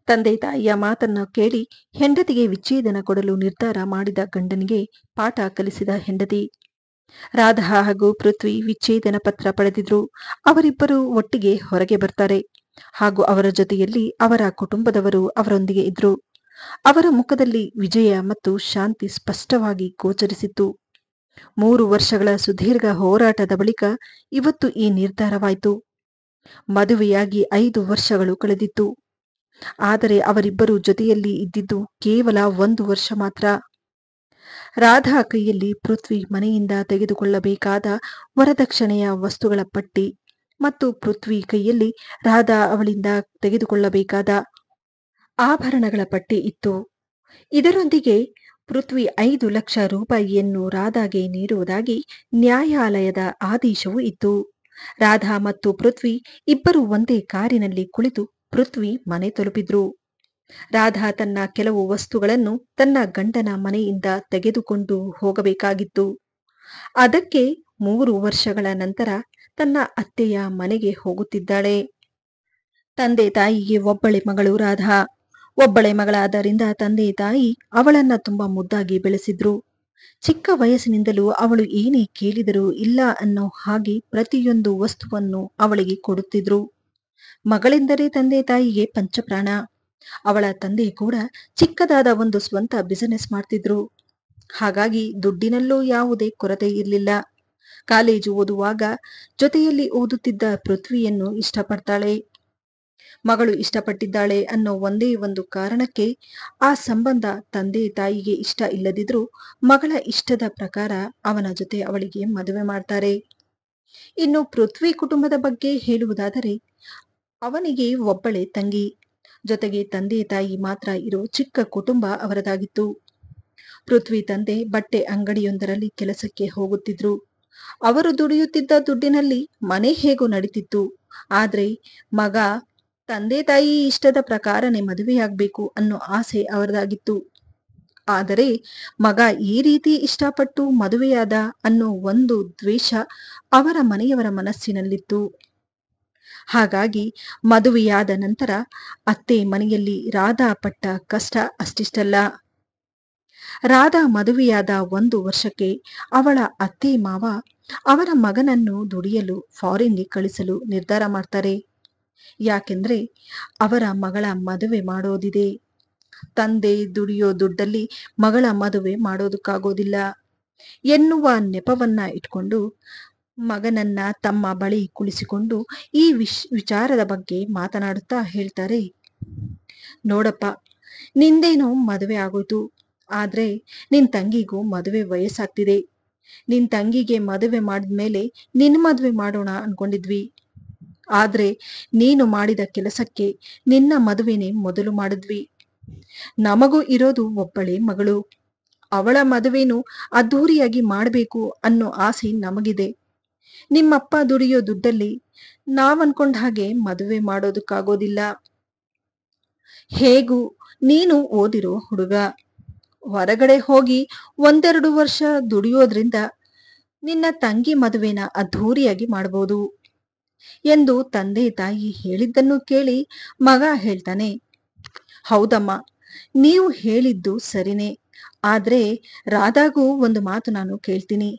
ತಂದೆ ತಾಯಿಯ ಮಾತನ್ನು ಕೇಳಿ ಹೆಂಡತಿಗೆ ವಿಚ್ಛೇದನ ಕೊಡಲು ನಿರ್ಧಾರ ಮಾಡಿದ ಗಂಡನಿಗೆ ಪಾಠ ಕಲಿಸಿದ ಹೆಂಡತಿ. ರಾಧಾ ಹಾಗೂ ಪೃಥ್ವಿ ವಿಚ್ಛೇದನ ಪತ್ರ ಪಡೆದಿದ್ರು. ಅವರಿಬ್ಬರು ಒಟ್ಟಿಗೆ ಹೊರಗೆ ಬರ್ತಾರೆ ಹಾಗೂ ಅವರ ಜೊತೆಯಲ್ಲಿ ಅವರ ಕುಟುಂಬದವರು ಅವರೊಂದಿಗೆ ಇದ್ರು. ಅವರ ಮುಖದಲ್ಲಿ ವಿಜಯ ಮತ್ತು ಶಾಂತಿ ಸ್ಪಷ್ಟವಾಗಿ ಗೋಚರಿಸಿತ್ತು. 3 ವರ್ಷಗಳ ಸುದೀರ್ಘ ಹೋರಾಟದ ಬಳಿಕ ಇವತ್ತು ಈ ನಿರ್ಧಾರವಾಯಿತು. ಮದುವೆಯಾಗಿ 5 ವರ್ಷಗಳು ಕಳೆದಿತ್ತು. ಆದರೆ ಅವರಿಬ್ಬರು ಜೊತೆಯಲ್ಲಿ ಇದ್ದಿದ್ದು ಕೇವಲ 1 ವರ್ಷ ಮಾತ್ರ. ರಾಧಾ ಕೈಯಲ್ಲಿ ಪೃಥ್ವಿ ಮನೆಯಿಂದ ತೆಗೆದುಕೊಳ್ಳಬೇಕಾದ ವರದಕ್ಷಿಣೆಯ ವಸ್ತುಗಳ ಪಟ್ಟಿ ಮತ್ತು ಪೃಥ್ವಿ ಕೈಯಲ್ಲಿ ರಾಧಾ ಅವಳಿಂದ ತೆಗೆದುಕೊಳ್ಳಬೇಕಾದ ಆಭರಣಗಳ ಪಟ್ಟಿ ಇತ್ತು. ಇದರೊಂದಿಗೆ ಪೃಥ್ವಿ 5 ಲಕ್ಷ ರೂಪಾಯಿಯನ್ನು ರಾಧಾಗೆ ನೀಡುವುದಾಗಿ ನ್ಯಾಯಾಲಯದ ಆದೇಶವೂ ಇತ್ತು. ರಾಧಾ ಮತ್ತು ಪೃಥ್ವಿ ಇಬ್ಬರು ಒಂದೇ ಕಾರಿನಲ್ಲಿ ಕುಳಿತು ಪೃಥ್ವಿ ಮನೆ ತಲುಪಿದ್ರು. ರಾಧಾ ತನ್ನ ಕೆಲವು ವಸ್ತುಗಳನ್ನು ತನ್ನ ಗಂಡನ ಮನೆಯಿಂದ ತೆಗೆದುಕೊಂಡು ಹೋಗಬೇಕಾಗಿತ್ತು. ಅದಕ್ಕೆ 3 ವರ್ಷಗಳ ನಂತರ ತನ್ನ ಅತ್ತೆಯ ಮನೆಗೆ ಹೋಗುತ್ತಿದ್ದಾಳೆ. ತಂದೆ ತಾಯಿಗೆ ಒಬ್ಬಳೆ ಮಗಳು ರಾಧಾ. ಒಬ್ಬಳೆ ಮಗಳಾದ್ದರಿಂದ ತಂದೆ ತಾಯಿ ಅವಳನ್ನ ತುಂಬಾ ಮುದ್ದಾಗಿ ಬೆಳೆಸಿದ್ರು. ಚಿಕ್ಕ ವಯಸ್ಸಿನಿಂದಲೂ ಅವಳು ಏನೇ ಕೇಳಿದರೂ ಇಲ್ಲ ಅನ್ನೋ ಹಾಗೆ ಪ್ರತಿಯೊಂದು ವಸ್ತುವನ್ನು ಅವಳಿಗೆ ಕೊಡುತ್ತಿದ್ರು. ಮಗಳೆಂದರೆ ತಂದೆ ತಾಯಿಗೆ ಪಂಚಪ್ರಾಣ. ಅವಳ ತಂದೆ ಕೂಡ ಚಿಕ್ಕದಾದ ಒಂದು ಸ್ವಂತ ಬಿಸಿನೆಸ್ ಮಾಡ್ತಿದ್ರು. ಹಾಗಾಗಿ ದುಡ್ಡಿನಲ್ಲೂ ಯಾವುದೇ ಕೊರತೆ ಇರಲಿಲ್ಲ. ಕಾಲೇಜು ಓದುವಾಗ ಜೊತೆಯಲ್ಲಿ ಓದುತ್ತಿದ್ದ ಪೃಥ್ವಿಯನ್ನು ಇಷ್ಟಪಡ್ತಾಳೆ. ಮಗಳು ಇಷ್ಟಪಟ್ಟಿದ್ದಾಳೆ ಅನ್ನೋ ಒಂದೇ ಒಂದು ಕಾರಣಕ್ಕೆ ಆ ಸಂಬಂಧ ತಂದೆ ತಾಯಿಗೆ ಇಷ್ಟ ಇಲ್ಲದಿದ್ರೂ ಮಗಳ ಇಷ್ಟದ ಪ್ರಕಾರ ಅವನ ಜೊತೆ ಅವಳಿಗೆ ಮದುವೆ ಮಾಡ್ತಾರೆ. ಇನ್ನು ಪೃಥ್ವಿ ಕುಟುಂಬದ ಬಗ್ಗೆ ಹೇಳುವುದಾದರೆ ಅವನಿಗೆ ಒಬ್ಬಳೆ ತಂಗಿ, ಜೊತೆಗೆ ತಂದೆ ತಾಯಿ ಮಾತ್ರ ಇರೋ ಚಿಕ್ಕ ಕುಟುಂಬ ಅವರದಾಗಿತ್ತು. ಪೃಥ್ವಿ ತಂದೆ ಬಟ್ಟೆ ಅಂಗಡಿಯೊಂದರಲ್ಲಿ ಕೆಲಸಕ್ಕೆ ಹೋಗುತ್ತಿದ್ರು. ಅವರು ದುಡಿಯುತ್ತಿದ್ದ ದುಡ್ಡಿನಲ್ಲಿ ಮನೆ ಹೇಗೂ ನಡೀತಿತ್ತು. ಆದ್ರೆ ಮಗ ತಂದೆ ತಾಯಿ ಇಷ್ಟದ ಪ್ರಕಾರನೇ ಮದುವೆಯಾಗಬೇಕು ಅನ್ನೋ ಆಸೆ ಅವರದಾಗಿತ್ತು. ಆದರೆ ಮಗ ಈ ರೀತಿ ಇಷ್ಟಪಟ್ಟು ಮದುವೆಯಾದ ಅನ್ನೋ ಒಂದು ದ್ವೇಷ ಅವರ ಮನೆಯವರ ಮನಸ್ಸಿನಲ್ಲಿತ್ತು. ಹಾಗಾಗಿ ಮದುವೆಯಾದ ನಂತರ ಅತ್ತೆ ಮನೆಯಲ್ಲಿ ರಾಧಾ ಪಟ್ಟ ಕಷ್ಟ ಅಷ್ಟಿಷ್ಟಲ್ಲ. ರಾಧಾ ಮದುವೆಯಾದ 1 ವರ್ಷಕ್ಕೆ ಅವಳ ಅತ್ತೆ ಮಾವ ಅವರ ಮಗನನ್ನು ದುಡಿಯಲು ಫಾರಿನ್ಗೆ ಕಳಿಸಲು ನಿರ್ಧಾರ ಮಾಡ್ತಾರೆ. ಯಾಕೆಂದ್ರೆ ಅವರ ಮಗಳ ಮದುವೆ ಮಾಡೋದಿದೆ. ತಂದೆ ದುಡಿಯೋ ದುಡ್ಡಲ್ಲಿ ಮಗಳ ಮದುವೆ ಮಾಡೋದಕ್ಕಾಗೋದಿಲ್ಲ ಎನ್ನುವ ನೆಪವನ್ನ ಇಟ್ಕೊಂಡು ಮಗನನ್ನ ತಮ್ಮ ಬಳಿ ಕುಳಿಸಿಕೊಂಡು ಈ ವಿಚಾರದ ಬಗ್ಗೆ ಮಾತನಾಡುತ್ತಾ ಹೇಳ್ತಾರೆ, ನೋಡಪ್ಪ, ನಿಂದೇನೋ ಮದುವೆ ಆಗೋಯ್ತು. ಆದ್ರೆ ನಿನ್ ತಂಗಿಗೂ ಮದುವೆ ವಯಸ್ಸಾಗ್ತಿದೆ. ನಿನ್ ತಂಗಿಗೆ ಮದುವೆ ಮಾಡಿದ್ಮೇಲೆ ನಿನ್ ಮದುವೆ ಮಾಡೋಣ ಅನ್ಕೊಂಡಿದ್ವಿ. ಆದ್ರೆ ನೀನು ಮಾಡಿದ ಕೆಲಸಕ್ಕೆ ನಿನ್ನ ಮದುವೆನೇ ಮೊದಲು ಮಾಡಿದ್ವಿ. ನಮಗೂ ಇರೋದು ಒಬ್ಬಳೆ ಮಗಳು. ಅವಳ ಮದುವೆನೂ ಅದ್ಧೂರಿಯಾಗಿ ಮಾಡಬೇಕು ಅನ್ನೋ ಆಸೆ ನಮಗಿದೆ. ನಿಮ್ಮಪ್ಪ ದುಡಿಯೋ ದುಡ್ಡಲ್ಲಿ ನಾವನ್ಕೊಂಡ ಹಾಗೆ ಮದುವೆ ಮಾಡೋದಕ್ಕಾಗೋದಿಲ್ಲ. ಹೇಗೂ ನೀನು ಓದಿರೋ ಹುಡುಗ. ಹೊರಗಡೆ ಹೋಗಿ 1-2 ವರ್ಷ ದುಡಿಯೋದ್ರಿಂದ ನಿನ್ನ ತಂಗಿ ಮದುವೆನ ಅದ್ಧೂರಿಯಾಗಿ ಮಾಡಬಹುದು ಎಂದು ತಂದೆ ತಾಯಿ ಹೇಳಿದ್ದನ್ನು ಕೇಳಿ ಮಗ ಹೇಳ್ತಾನೆ, ಹೌದಮ್ಮ, ನೀವು ಹೇಳಿದ್ದು ಸರಿನೇ. ಆದ್ರೆ ರಾಧಾಗೂ ಒಂದು ಮಾತು ನಾನು ಕೇಳ್ತೀನಿ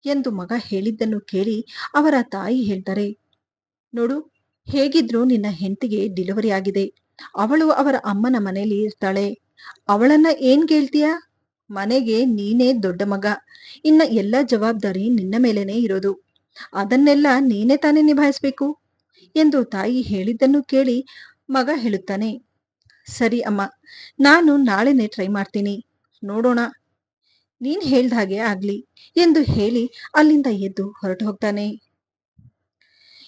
ಎಂದು ಮಗ ಹೇಳಿದ್ದನ್ನು ಕೇಳಿ ಅವರ ತಾಯಿ ಹೇಳ್ತಾರೆ, ನೋಡು, ಹೇಗಿದ್ರು ನಿನ್ನ ಹೆಂಡತಿಗೆ ಡೆಲಿವರಿ ಆಗಿದೆ. ಅವಳು ಅವರ ಅಮ್ಮನ ಮನೆಯಲ್ಲಿ ಇರ್ತಾಳೆ. ಅವಳನ್ನ ಏನ್ ಕೇಳ್ತೀಯ? ಮನೆಗೆ ನೀನೇ ದೊಡ್ಡ ಮಗ. ಇನ್ನ ಎಲ್ಲ ಜವಾಬ್ದಾರಿ ನಿನ್ನ ಮೇಲೇನೆ ಇರೋದು. ಅದನ್ನೆಲ್ಲ ನೀನೇ ತಾನೇ ನಿಭಾಯಿಸ್ಬೇಕು ಎಂದು ತಾಯಿ ಹೇಳಿದ್ದನ್ನು ಕೇಳಿ ಮಗ ಹೇಳುತ್ತಾನೆ, ಸರಿ ಅಮ್ಮ, ನಾನು ನಾಳೆನೆ ಟ್ರೈ ಮಾಡ್ತೀನಿ, ನೋಡೋಣ, ನೀನ್ ಹೇಳ್ದ ಹಾಗೆ ಆಗ್ಲಿ ಎಂದು ಹೇಳಿ ಅಲ್ಲಿಂದ ಎದ್ದು ಹೊರಟು ಹೋಗ್ತಾನೆ.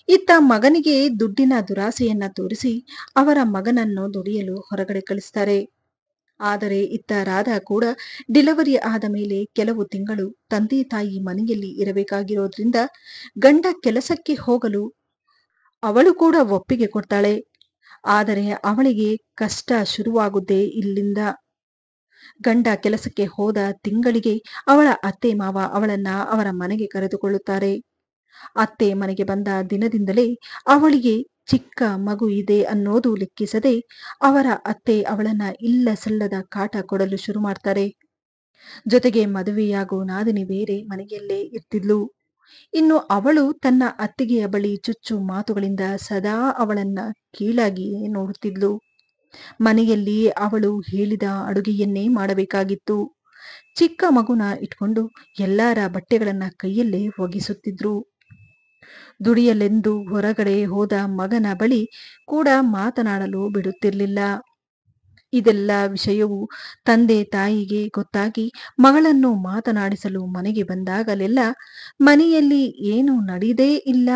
ಇತ್ತ ಮಗನಿಗೆ ದುಡ್ಡಿನ ದುರಾಸೆಯನ್ನ ತೋರಿಸಿ ಅವರ ಮಗನನ್ನು ದುಡಿಯಲು ಹೊರಗಡೆ ಕಳಿಸ್ತಾರೆ. ಆದರೆ ಇತ್ತ ರಾಧಾ ಕೂಡ ಡೆಲಿವರಿ ಆದ ಮೇಲೆ ಕೆಲವು ತಿಂಗಳು ತಂದೆ ತಾಯಿ ಮನೆಯಲ್ಲಿ ಇರಬೇಕಾಗಿರೋದ್ರಿಂದ ಗಂಡ ಕೆಲಸಕ್ಕೆ ಹೋಗಲು ಅವಳು ಕೂಡ ಒಪ್ಪಿಗೆ ಕೊಡ್ತಾಳೆ. ಆದರೆ ಅವಳಿಗೆ ಕಷ್ಟ ಶುರುವಾಗುವುದೇ ಇಲ್ಲಿಂದ. ಗಂಡ ಕೆಲಸಕ್ಕೆ ಹೋದ ತಿಂಗಳಿಗೆ ಅವಳ ಅತ್ತೆ ಮಾವ ಅವಳನ್ನ ಅವರ ಮನೆಗೆ ಕರೆದುಕೊಳ್ಳುತ್ತಾರೆ. ಅತ್ತೆ ಮನೆಗೆ ಬಂದ ದಿನದಿಂದಲೇ ಅವಳಿಗೆ ಚಿಕ್ಕ ಮಗು ಇದೆ ಅನ್ನೋದು ಲೆಕ್ಕಿಸದೆ ಅವರ ಅತ್ತೆ ಅವಳನ್ನ ಇಲ್ಲ ಸಲ್ಲದ ಕಾಟ ಕೊಡಲು ಶುರು ಮಾಡ್ತಾರೆ. ಜೊತೆಗೆ ಮದುವೆಯಾಗೋ ನಾದಿನಿ ಬೇರೆ ಮನೆಯಲ್ಲೇ ಇರ್ತಿದ್ಲು. ಇನ್ನು ಅವಳು ತನ್ನ ಅತ್ತಿಗೆಯ ಬಳಿ ಚುಚ್ಚು ಮಾತುಗಳಿಂದ ಸದಾ ಅವಳನ್ನ ಕೀಳಾಗಿಯೇ ನೋಡುತ್ತಿದ್ಲು. ಮನೆಯಲ್ಲಿ ಅವಳು ಹೇಳಿದ ಅಡುಗೆಯನ್ನೇ ಮಾಡಬೇಕಾಗಿತ್ತು. ಚಿಕ್ಕ ಮಗುನ ಇಟ್ಕೊಂಡು ಎಲ್ಲರ ಬಟ್ಟೆಗಳನ್ನ ಕೈಯಲ್ಲೇ ಒಗೆಸುತ್ತಿದ್ರು. ದುಡಿಯಲೆಂದು ಹೊರಗಡೆ ಹೋದ ಮಗನ ಬಳಿ ಕೂಡ ಮಾತನಾಡಲು ಬಿಡುತ್ತಿರಲಿಲ್ಲ. ಇದೆಲ್ಲ ವಿಷಯವು ತಂದೆ ತಾಯಿಗೆ ಗೊತ್ತಾಗಿ ಮಗಳನ್ನು ಮಾತನಾಡಿಸಲು ಮನೆಗೆ ಬಂದಾಗಲೆಲ್ಲ ಮನೆಯಲ್ಲಿ ಏನು ನಡೆದೇ ಇಲ್ಲ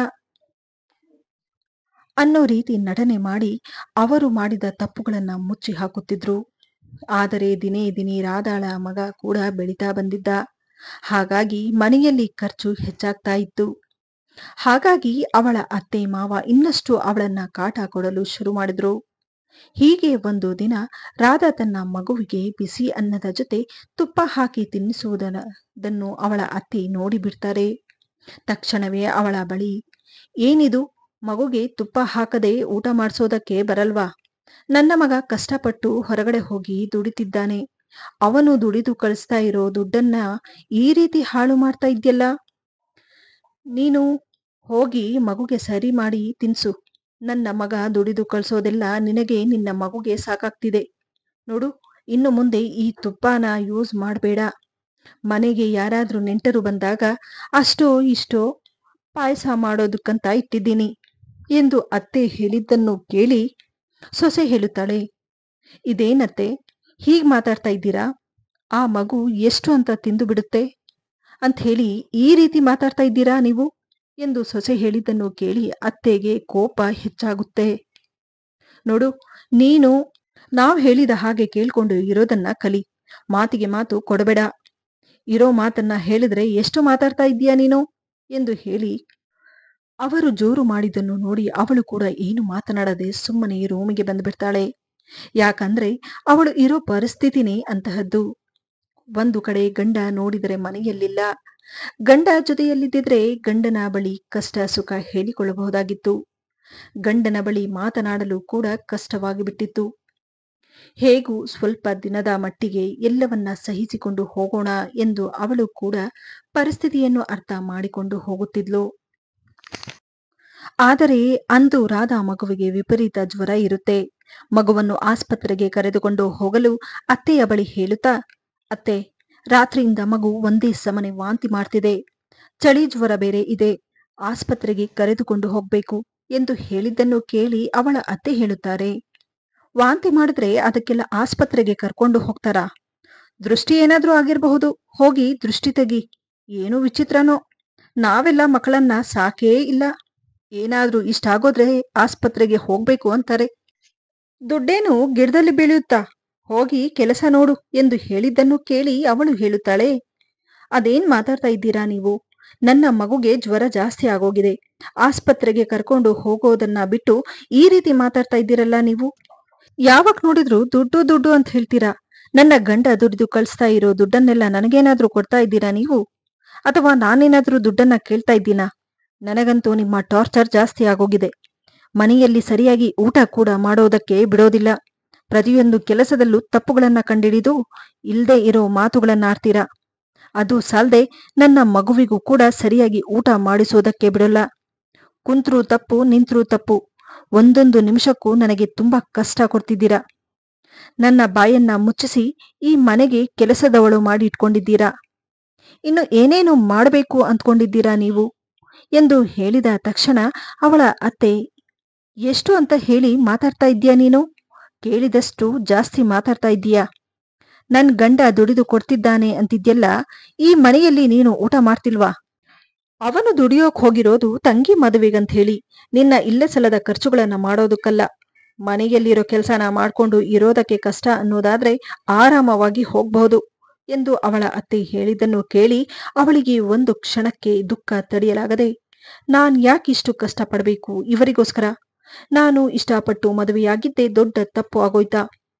ಅನ್ನೋ ರೀತಿ ನಟನೆ ಮಾಡಿ ಅವರು ಮಾಡಿದ ತಪ್ಪುಗಳನ್ನ ಮುಚ್ಚಿ ಹಾಕುತ್ತಿದ್ರು. ಆದರೆ ದಿನೇ ದಿನೇ ರಾಧಾಳ ಮಗ ಕೂಡ ಬೆಳೀತಾ ಬಂದಿದ್ದ. ಹಾಗಾಗಿ ಮನೆಯಲ್ಲಿ ಖರ್ಚು ಹೆಚ್ಚಾಗ್ತಾ ಇತ್ತು. ಹಾಗಾಗಿ ಅವಳ ಅತ್ತೆ ಮಾವ ಇನ್ನಷ್ಟು ಅವಳನ್ನ ಕಾಟ ಕೊಡಲು ಶುರು ಮಾಡಿದ್ರು. ಹೀಗೆ ಒಂದು ದಿನ ರಾಧಾ ತನ್ನ ಮಗುವಿಗೆ ಬಿಸಿ ಅನ್ನದ ಜೊತೆ ತುಪ್ಪ ಹಾಕಿ ತಿನ್ನಿಸುವುದನ್ನು ಅವಳ ಅತ್ತೆ ನೋಡಿ ಬಿಡ್ತಾರೆ. ತಕ್ಷಣವೇ ಅವಳ ಬಳಿ, ಏನಿದು, ಮಗುಗೆ ತುಪ್ಪ ಹಾಕದೆ ಊಟ ಮಾಡಿಸೋದಕ್ಕೆ ಬರಲ್ವಾ? ನನ್ನ ಮಗ ಕಷ್ಟಪಟ್ಟು ಹೊರಗಡೆ ಹೋಗಿ ದುಡಿತಿದ್ದಾನೆ. ಅವನು ದುಡಿದು ಕಳಿಸ್ತಾ ಇರೋ ದುಡ್ಡನ್ನ ಈ ರೀತಿ ಹಾಳು ಮಾಡ್ತಾ ಇದ್ಯಲ್ಲ. ನೀನು ಹೋಗಿ ಮಗುಗೆ ಸರಿ ಮಾಡಿ ತಿನ್ಸು. ನನ್ನ ಮಗ ದುಡಿದು ಕಳ್ಸೋದೆಲ್ಲ ನಿನಗೆ ನಿನ್ನ ಮಗುಗೆ ಸಾಕಾಗ್ತಿದೆ. ನೋಡು, ಇನ್ನು ಮುಂದೆ ಈ ತುಪ್ಪನ ಯೂಸ್ ಮಾಡಬೇಡ. ಮನೆಗೆ ಯಾರಾದ್ರೂ ನೆಂಟರು ಬಂದಾಗ ಅಷ್ಟೋ ಇಷ್ಟೋ ಪಾಯಸ ಮಾಡೋದಕ್ಕಂತ ಇಟ್ಟಿದ್ದೀನಿ ಎಂದು ಅತ್ತೆ ಹೇಳಿದ್ದನ್ನು ಕೇಳಿ ಸೊಸೆ ಹೇಳುತ್ತಾಳೆ, ಇದೇನತ್ತೆ ಹೀಗ್ ಮಾತಾಡ್ತಾ ಇದ್ದೀರಾ? ಆ ಮಗು ಎಷ್ಟು ಅಂತ ತಿಂದು ಬಿಡುತ್ತೆ ಅಂತ ಹೇಳಿ ಈ ರೀತಿ ಮಾತಾಡ್ತಾ ಇದ್ದೀರಾ ನೀವು ಎಂದು ಸೊಸೆ ಹೇಳಿದ್ದನ್ನು ಕೇಳಿ ಅತ್ತೆಗೆ ಕೋಪ ಹೆಚ್ಚಾಗುತ್ತೆ. ನೋಡು, ನೀನು ನಾವು ಹೇಳಿದ ಹಾಗೆ ಕೇಳ್ಕೊಂಡು ಇರೋದನ್ನ ಕಲಿ. ಮಾತಿಗೆ ಮಾತು ಕೊಡಬೇಡ. ಇರೋ ಮಾತನ್ನ ಹೇಳಿದ್ರೆ ಎಷ್ಟು ಮಾತಾಡ್ತಾ ಇದ್ದೀಯಾ ನೀನು ಎಂದು ಹೇಳಿ ಅವರು ಜೋರು ಮಾಡಿದ್ದನ್ನು ನೋಡಿ ಅವಳು ಕೂಡ ಏನು ಮಾತನಾಡದೆ ಸುಮ್ಮನೆ ರೂಮಿಗೆ ಬಂದ್ಬಿಡ್ತಾಳೆ. ಯಾಕಂದ್ರೆ ಅವಳು ಇರೋ ಪರಿಸ್ಥಿತಿನೇ ಅಂತಹದ್ದು. ಒಂದು ಕಡೆ ಗಂಡ ನೋಡಿದರೆ ಮನೆಯಲ್ಲಿಲ್ಲ. ಗಂಡ ಜೊತೆಯಲ್ಲಿದ್ದಿದ್ರೆ ಗಂಡನ ಬಳಿ ಕಷ್ಟ ಸುಖ ಹೇಳಿಕೊಳ್ಳಬಹುದಾಗಿತ್ತು. ಗಂಡನ ಬಳಿ ಮಾತನಾಡಲು ಕೂಡ ಕಷ್ಟವಾಗಿ ಬಿಟ್ಟಿತ್ತು. ಹೇಗೂ ಸ್ವಲ್ಪ ದಿನದ ಮಟ್ಟಿಗೆ ಎಲ್ಲವನ್ನ ಸಹಿಸಿಕೊಂಡು ಹೋಗೋಣ ಎಂದು ಅವಳು ಕೂಡ ಪರಿಸ್ಥಿತಿಯನ್ನು ಅರ್ಥ ಮಾಡಿಕೊಂಡು ಹೋಗುತ್ತಿದ್ಲು. ಆದರೆ ಅಂದು ರಾಧಾ ಮಗುವಿಗೆ ವಿಪರೀತ ಜ್ವರ ಇರುತ್ತೆ. ಮಗುವನ್ನು ಆಸ್ಪತ್ರೆಗೆ ಕರೆದುಕೊಂಡು ಹೋಗಲು ಅತ್ತೆಯ ಬಳಿ ಹೇಳುತ್ತಾ, ಅತ್ತೆ, ರಾತ್ರಿಯಿಂದ ಮಗು ಒಂದೇ ಸಮನೆ ವಾಂತಿ ಮಾಡ್ತಿದೆ. ಚಳಿ ಜ್ವರ ಬೇರೆ ಇದೆ. ಆಸ್ಪತ್ರೆಗೆ ಕರೆದುಕೊಂಡು ಹೋಗ್ಬೇಕು ಎಂದು ಹೇಳಿದ್ದನ್ನು ಕೇಳಿ ಅವಳ ಅತ್ತೆ ಹೇಳುತ್ತಾರೆ, ವಾಂತಿ ಮಾಡಿದ್ರೆ ಅದಕ್ಕೆಲ್ಲ ಆಸ್ಪತ್ರೆಗೆ ಕರ್ಕೊಂಡು ಹೋಗ್ತಾರಾ? ದೃಷ್ಟಿ ಏನಾದ್ರೂ ಆಗಿರಬಹುದು, ಹೋಗಿ ದೃಷ್ಟಿ ತೆಗಿ. ಏನು ವಿಚಿತ್ರನೋ, ನಾವೆಲ್ಲ ಮಕ್ಕಳನ್ನ ಸಾಕೇ ಇಲ್ಲ. ಏನಾದ್ರೂ ಇಷ್ಟಾಗೋದ್ರೆ ಆಸ್ಪತ್ರೆಗೆ ಹೋಗ್ಬೇಕು ಅಂತಾರೆ. ದುಡ್ಡೇನು ಗಿಡದಲ್ಲಿ ಬೀಳುತ್ತಾ? ಹೋಗಿ ಕೆಲಸ ನೋಡು ಎಂದು ಹೇಳಿದ್ದನ್ನು ಕೇಳಿ ಅವಳು ಹೇಳುತ್ತಾಳೆ, ಅದೇನ್ ಮಾತಾಡ್ತಾ ಇದ್ದೀರಾ ನೀವು? ನನ್ನ ಮಗುಗೆ ಜ್ವರ ಜಾಸ್ತಿ ಆಗೋಗಿದೆ. ಆಸ್ಪತ್ರೆಗೆ ಕರ್ಕೊಂಡು ಹೋಗೋದನ್ನ ಬಿಟ್ಟು ಈ ರೀತಿ ಮಾತಾಡ್ತಾ ಇದ್ದೀರಲ್ಲ ನೀವು. ಯಾವಾಗ ನೋಡಿದ್ರು ದುಡ್ಡು ದುಡ್ಡು ಅಂತ ಹೇಳ್ತೀರಾ. ನನ್ನ ಗಂಡ ದುಡಿದು ಕಳಿಸ್ತಾ ಇರೋ ದುಡ್ಡನ್ನೆಲ್ಲ ನನಗೇನಾದ್ರೂ ಕೊಡ್ತಾ ಇದ್ದೀರಾ ನೀವು? ಅಥವಾ ನಾನೇನಾದ್ರೂ ದುಡ್ಡನ್ನ ಕೇಳ್ತಾ ಇದ್ದೀನಾ? ನನಗಂತೂ ನಿಮ್ಮ ಟಾರ್ಚರ್ ಜಾಸ್ತಿ ಆಗೋಗಿದೆ. ಮನೆಯಲ್ಲಿ ಸರಿಯಾಗಿ ಊಟ ಕೂಡ ಮಾಡೋದಕ್ಕೆ ಬಿಡೋದಿಲ್ಲ. ಪ್ರತಿಯೊಂದು ಕೆಲಸದಲ್ಲೂ ತಪ್ಪುಗಳನ್ನ ಕಂಡಿಡಿದು ಇಲ್ದೇ ಇರೋ ಮಾತುಗಳನ್ನ ಆಡ್ತೀರಾ. ಅದು ಸಾಲ್ದೆ ನನ್ನ ಮಗುವಿಗೂ ಕೂಡ ಸರಿಯಾಗಿ ಊಟ ಮಾಡಿಸೋದಕ್ಕೆ ಬಿಡಲ್ಲ. ಕುಂತ್ರೂ ತಪ್ಪು, ನಿಂತ್ರೂ ತಪ್ಪು. ಒಂದೊಂದು ನಿಮಿಷಕ್ಕೂ ನನಗೆ ತುಂಬಾ ಕಷ್ಟ ಕೊಡ್ತಿದ್ದೀರಾ. ನನ್ನ ಬಾಯನ್ನ ಮುಚ್ಚಿಸಿ ಈ ಮನೆಗೆ ಕೆಲಸದವಳು ಮಾಡಿ ಇಟ್ಕೊಂಡಿದ್ದೀರಾ. ಇನ್ನು ಏನೇನು ಮಾಡಬೇಕು ಅಂದ್ಕೊಂಡಿದ್ದೀರಾ ನೀವು ಎಂದು ಹೇಳಿದ ತಕ್ಷಣ ಅವಳ ಅತ್ತೆ, ಎಷ್ಟು ಅಂತ ಹೇಳಿ ಮಾತಾಡ್ತಾ ಇದ್ದೀಯಾ ನೀನು? ಕೇಳಿದಷ್ಟು ಜಾಸ್ತಿ ಮಾತಾಡ್ತಾ ಇದ್ದೀಯಾ? ನನ್ ಗಂಡ ದುಡಿದು ಕೊಡ್ತಿದ್ದಾನೆ ಅಂತಿದ್ಯಲ್ಲ, ಈ ಮನೆಯಲ್ಲಿ ನೀನು ಊಟ ಮಾಡ್ತಿಲ್ವಾ? ಅವನು ದುಡಿಯೋಕ್ ಹೋಗಿರೋದು ತಂಗಿ ಮದುವೆಗಂತ ಹೇಳಿ ನಿನ್ನ ಇಲ್ಲ ಸಲ್ಲದ ಖರ್ಚುಗಳನ್ನ ಮಾಡೋದಕ್ಕಲ್ಲ. ಮನೆಯಲ್ಲಿರೋ ಕೆಲಸನ ಮಾಡ್ಕೊಂಡು ಇರೋದಕ್ಕೆ ಕಷ್ಟ ಅನ್ನೋದಾದ್ರೆ ಆರಾಮವಾಗಿ ಹೋಗ್ಬಹುದು ಎಂದು ಅವಳ ಅತ್ತೆ ಹೇಳಿದ್ದನ್ನು ಕೇಳಿ ಅವಳಿಗೆ ಒಂದು ಕ್ಷಣಕ್ಕೆ ದುಃಖ ತಡೆಯಲಾಗದೆ, ನಾನ್ ಯಾಕಿಷ್ಟು ಕಷ್ಟಪಡಬೇಕು ಇವರಿಗೋಸ್ಕರ? ನಾನು ಇಷ್ಟಪಟ್ಟು ಮದುವೆಯಾಗಿದ್ದೇ ದೊಡ್ಡ ತಪ್ಪು ಆಗೋಯ್ತಾ?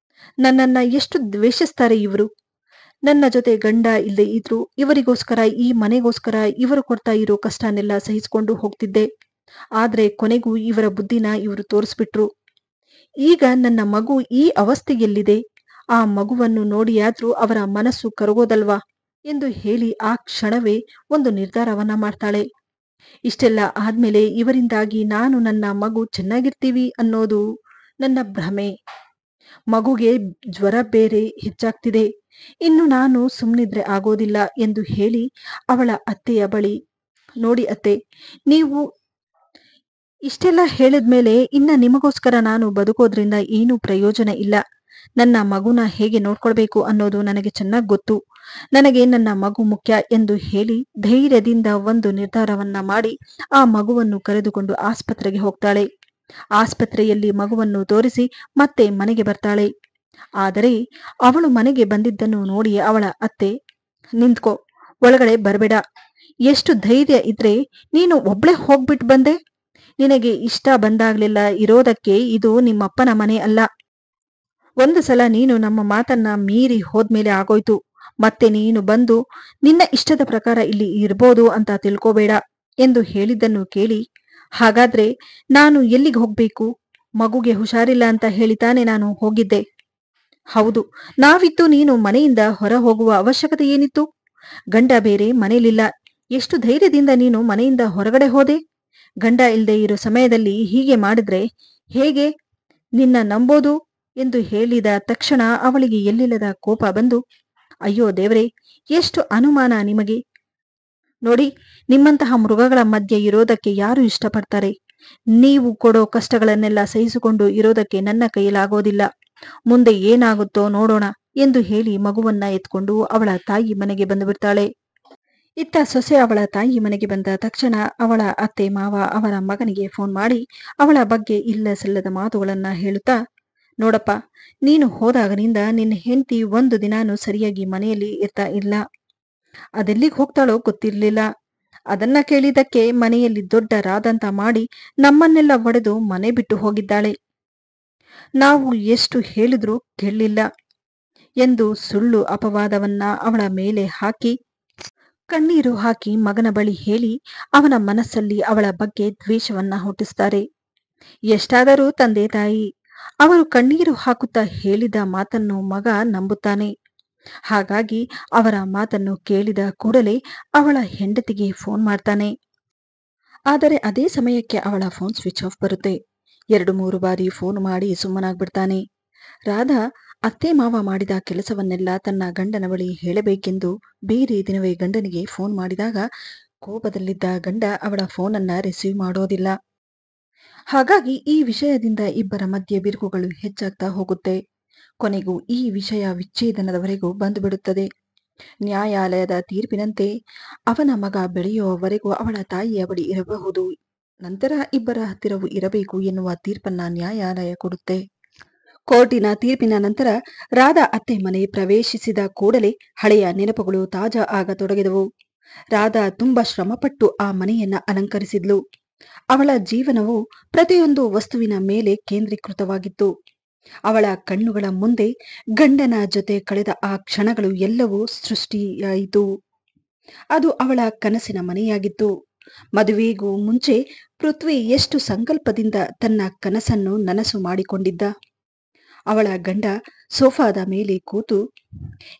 ನನ್ನನ್ನ ಎಷ್ಟು ದ್ವೇಷಿಸ್ತಾರೆ ಇವರು. ನನ್ನ ಜೊತೆ ಗಂಡ ಇಲ್ಲದೆ ಇದ್ರು ಇವರಿಗೋಸ್ಕರ, ಈ ಮನೆಗೋಸ್ಕರ ಇವರು ಕೊಡ್ತಾ ಇರೋ ಕಷ್ಟನೆಲ್ಲ ಸಹಿಸಿಕೊಂಡು ಹೋಗ್ತಿದ್ದೆ. ಆದ್ರೆ ಕೊನೆಗೂ ಇವರ ಬುದ್ಧಿನ ಇವರು ತೋರಿಸ್ಬಿಟ್ರು. ಈಗ ನನ್ನ ಮಗು ಈ ಅವಸ್ಥೆಯಲ್ಲಿದೆ. ಆ ಮಗುವನ್ನು ನೋಡಿಯಾದ್ರೂ ಅವರ ಮನಸ್ಸು ಕರಗೋದಲ್ವಾ ಎಂದು ಹೇಳಿ ಆ ಕ್ಷಣವೇ ಒಂದು ನಿರ್ಧಾರವನ್ನ ಮಾಡ್ತಾಳೆ. ಇಷ್ಟೆಲ್ಲ ಆದ್ಮೇಲೆ ಇವರಿಂದಾಗಿ ನಾನು ನನ್ನ ಮಗು ಚೆನ್ನಾಗಿರ್ತೀವಿ ಅನ್ನೋದು ನನ್ನ ಭ್ರಮೆ. ಮಗುಗೆ ಜ್ವರ ಬೇರೆ ಹೆಚ್ಚಾಗ್ತಿದೆ. ಇನ್ನು ನಾನು ಸುಮ್ಮನಿದ್ರೆ ಆಗೋದಿಲ್ಲ ಎಂದು ಹೇಳಿ ಅವಳ ಅತ್ತೆಯ ಬಳಿ, ನೋಡಿ ಅತ್ತೆ, ನೀವು ಇಷ್ಟೆಲ್ಲ ಹೇಳಿದ್ಮೇಲೆ ಇನ್ನ ನಿಮಗೋಸ್ಕರ ನಾನು ಬದುಕೋದ್ರಿಂದ ಏನೂ ಪ್ರಯೋಜನ ಇಲ್ಲ. ನನ್ನ ಮಗುನ ಹೇಗೆ ನೋಡ್ಕೊಳ್ಬೇಕು ಅನ್ನೋದು ನನಗೆ ಚೆನ್ನಾಗಿ ಗೊತ್ತು. ನನಗೆ ನನ್ನ ಮಗು ಮುಖ್ಯ ಎಂದು ಹೇಳಿ ಧೈರ್ಯದಿಂದ ಒಂದು ನಿರ್ಧಾರವನ್ನ ಮಾಡಿ ಆ ಮಗುವನ್ನು ಕರೆದುಕೊಂಡು ಆಸ್ಪತ್ರೆಗೆ ಹೋಗ್ತಾಳೆ. ಆಸ್ಪತ್ರೆಯಲ್ಲಿ ಮಗುವನ್ನು ತೋರಿಸಿ ಮತ್ತೆ ಮನೆಗೆ ಬರ್ತಾಳೆ. ಆದರೆ ಅವಳು ಮನೆಗೆ ಬಂದಿದ್ದನ್ನು ನೋಡಿ ಅವಳ ಅತ್ತೆ, ನಿಂತ್ಕೋ, ಒಳಗಡೆ ಬರಬೇಡ. ಎಷ್ಟು ಧೈರ್ಯ ಇದ್ರೆ ನೀನು ಒಬ್ಳೆ ಹೋಗ್ಬಿಟ್ಟು ಬಂದೆ. ನಿನಗೆ ಇಷ್ಟ ಬಂದಾಗ್ಲೆಲ್ಲ ಇರೋದಕ್ಕೆ ಇದು ನಿಮ್ಮಪ್ಪನ ಮನೆ ಅಲ್ಲ. ಒಂದು ಸಲ ನೀನು ನಮ್ಮ ಮಾತನ್ನ ಮೀರಿ ಹೋದ್ಮೇಲೆ ಆಗೋಯ್ತು. ಮತ್ತೆ ನೀನು ಬಂದು ನಿನ್ನ ಇಷ್ಟದ ಪ್ರಕಾರ ಇಲ್ಲಿ ಇರ್ಬೋದು ಅಂತ ತಿಳ್ಕೋಬೇಡ ಎಂದು ಹೇಳಿದ್ದನ್ನು ಕೇಳಿ, ಹಾಗಾದ್ರೆ ನಾನು ಎಲ್ಲಿಗೆ ಹೋಗ್ಬೇಕು? ಮಗುಗೆ ಹುಷಾರಿಲ್ಲ ಅಂತ ಹೇಳಿತಾನೆ ನಾನು ಹೋಗಿದ್ದೆ. ಹೌದು, ನಾವಿದ್ದು ನೀನು ಮನೆಯಿಂದ ಹೊರ ಹೋಗುವ ಅವಶ್ಯಕತೆ ಏನಿತ್ತು? ಗಂಡ ಬೇರೆ ಮನೇಲಿಲ್ಲ. ಎಷ್ಟು ಧೈರ್ಯದಿಂದ ನೀನು ಮನೆಯಿಂದ ಹೊರಗಡೆ ಹೋದೆ? ಗಂಡ ಇಲ್ಲದೆ ಇರೋ ಸಮಯದಲ್ಲಿ ಹೀಗೆ ಮಾಡಿದ್ರೆ ಹೇಗೆ ನಿನ್ನ ನಂಬೋದು ಎಂದು ಹೇಳಿದ ತಕ್ಷಣ ಅವಳಿಗೆ ಎಲ್ಲಿಲ್ಲದ ಕೋಪ ಬಂದು, ಅಯ್ಯೋ ದೇವ್ರೆ, ಎಷ್ಟು ಅನುಮಾನ ನಿಮಗೆ. ನೋಡಿ, ನಿಮ್ಮಂತಹ ಮೃಗಗಳ ಮಧ್ಯೆ ಇರೋದಕ್ಕೆ ಯಾರು ಇಷ್ಟಪಡ್ತಾರೆ? ನೀವು ಕೊಡೋ ಕಷ್ಟಗಳನ್ನೆಲ್ಲ ಸಹಿಸಿಕೊಂಡು ಇರೋದಕ್ಕೆ ನನ್ನ ಕೈಯಲಾಗೋದಿಲ್ಲ. ಮುಂದೆ ಏನಾಗುತ್ತೋ ನೋಡೋಣ ಎಂದು ಹೇಳಿ ಮಗುವನ್ನ ಎತ್ಕೊಂಡು ಅವಳ ತಾಯಿ ಮನೆಗೆ ಬಂದು ಬಿಡ್ತಾಳೆ. ಇತ್ತ ಸೊಸೆ ಅವಳ ತಾಯಿ ಮನೆಗೆ ಬಂದ ತಕ್ಷಣ ಅವಳ ಅತ್ತೆ ಮಾವ ಅವರ ಮಗನಿಗೆ ಫೋನ್ ಮಾಡಿ ಅವಳ ಬಗ್ಗೆ ಇಲ್ಲ ಸಲ್ಲದ ಮಾತುಗಳನ್ನ ಹೇಳುತ್ತಾ, ನೋಡಪ್ಪ, ನೀನು ಹೋದಾಗನಿಂದ ನಿನ್ನ ಹೆಂಡತಿ ಒಂದು ದಿನಾನು ಸರಿಯಾಗಿ ಮನೆಯಲ್ಲಿ ಇರ್ತಾ ಇಲ್ಲ. ಅದೆಲ್ಲಿಗೆ ಹೋಗ್ತಾಳೋ ಗೊತ್ತಿರ್ಲಿಲ್ಲ. ಅದನ್ನ ಕೇಳಿದಕ್ಕೆ ಮನೆಯಲ್ಲಿ ದೊಡ್ಡ ರಾದಂತ ಮಾಡಿ ನಮ್ಮನ್ನೆಲ್ಲ ಒಡೆದು ಮನೆ ಬಿಟ್ಟು ಹೋಗಿದ್ದಾಳೆ. ನಾವು ಎಷ್ಟು ಹೇಳಿದ್ರೂ ಕೇಳಲಿಲ್ಲ ಎಂದು ಸುಳ್ಳು ಅಪವಾದವನ್ನ ಅವಳ ಮೇಲೆ ಹಾಕಿ ಕಣ್ಣೀರು ಹಾಕಿ ಮಗನ ಬಳಿ ಹೇಳಿ ಅವನ ಮನಸ್ಸಲ್ಲಿ ಅವಳ ಬಗ್ಗೆ ದ್ವೇಷವನ್ನ ಹುಟ್ಟಿಸ್ತಾರೆ. ಎಷ್ಟಾದರೂ ತಂದೆ ತಾಯಿ, ಅವರು ಕಣ್ಣೀರು ಹಾಕುತ್ತಾ ಹೇಳಿದ ಮಾತನ್ನು ಮಗ ನಂಬುತ್ತಾನೆ. ಹಾಗಾಗಿ ಅವರ ಮಾತನ್ನು ಕೇಳಿದ ಕೂಡಲೇ ಅವಳ ಹೆಂಡತಿಗೆ ಫೋನ್ ಮಾಡ್ತಾನೆ. ಆದರೆ ಅದೇ ಸಮಯಕ್ಕೆ ಅವಳ ಫೋನ್ ಸ್ವಿಚ್ ಆಫ್ ಬರುತ್ತೆ. 2-3 ಬಾರಿ ಫೋನ್ ಮಾಡಿ ಸುಮ್ಮನಾಗ್ಬಿಡ್ತಾನೆ. ರಾಧಾ ಅತ್ತೆ ಮಾವ ಮಾಡಿದ ಕೆಲಸವನ್ನೆಲ್ಲ ತನ್ನ ಗಂಡನ ಬಳಿ ಹೇಳಬೇಕೆಂದು ಬೇರೆ ದಿನವೇ ಗಂಡನಿಗೆ ಫೋನ್ ಮಾಡಿದಾಗ ಕೋಪದಲ್ಲಿದ್ದ ಗಂಡ ಅವಳ ಫೋನನ್ನ ರಿಸೀವ್ ಮಾಡೋದಿಲ್ಲ. ಹಾಗಾಗಿ ಈ ವಿಷಯದಿಂದ ಇಬ್ಬರ ಮಧ್ಯೆ ಬಿರುಕುಗಳು ಹೆಚ್ಚಾಗ್ತಾ ಹೋಗುತ್ತೆ. ಕೊನೆಗೂ ಈ ವಿಷಯ ವಿಚ್ಛೇದನದವರೆಗೂ ಬಂದುಬಿಡುತ್ತದೆ. ನ್ಯಾಯಾಲಯದ ತೀರ್ಪಿನಂತೆ ಅವನ ಮಗ ಬೆಳೆಯುವವರೆಗೂ ಅವಳ ತಾಯಿಯ ಬಳಿ ಇರಬಹುದು, ನಂತರ ಇಬ್ಬರ ಹತ್ತಿರವೂ ಇರಬೇಕು ಎನ್ನುವ ತೀರ್ಪನ್ನ ನ್ಯಾಯಾಲಯ ಕೊಡುತ್ತೆ. ಕೋರ್ಟಿನ ತೀರ್ಪಿನ ನಂತರ ರಾಧಾ ಅತ್ತೆ ಮನೆ ಪ್ರವೇಶಿಸಿದ ಕೂಡಲೇ ಹಳೆಯ ನೆನಪುಗಳು ತಾಜಾ ಆಗತೊಡಗಿದವು. ರಾಧಾ ತುಂಬಾ ಶ್ರಮಪಟ್ಟು ಆ ಮನೆಯನ್ನ ಅಲಂಕರಿಸಿದ್ಲು. ಅವಳ ಜೀವನವು ಪ್ರತಿಯೊಂದು ವಸ್ತುವಿನ ಮೇಲೆ ಕೇಂದ್ರೀಕೃತವಾಗಿತ್ತು. ಅವಳ ಕಣ್ಣುಗಳ ಮುಂದೆ ಗಂಡನ ಜೊತೆ ಕಳೆದ ಆ ಕ್ಷಣಗಳು ಎಲ್ಲವೂ ಸೃಷ್ಟಿಯಾಯಿತು. ಅದು ಅವಳ ಕನಸಿನ ಮನೆಯಾಗಿತ್ತು. ಮದುವೆಗೂ ಮುಂಚೆ ಪೃಥ್ವಿ ಎಷ್ಟು ಸಂಕಲ್ಪದಿಂದ ತನ್ನ ಕನಸನ್ನು ನನಸು ಮಾಡಿಕೊಂಡಿದ್ದ. ಅವಳ ಗಂಡ ಸೋಫಾದ ಮೇಲೆ ಕೂತು,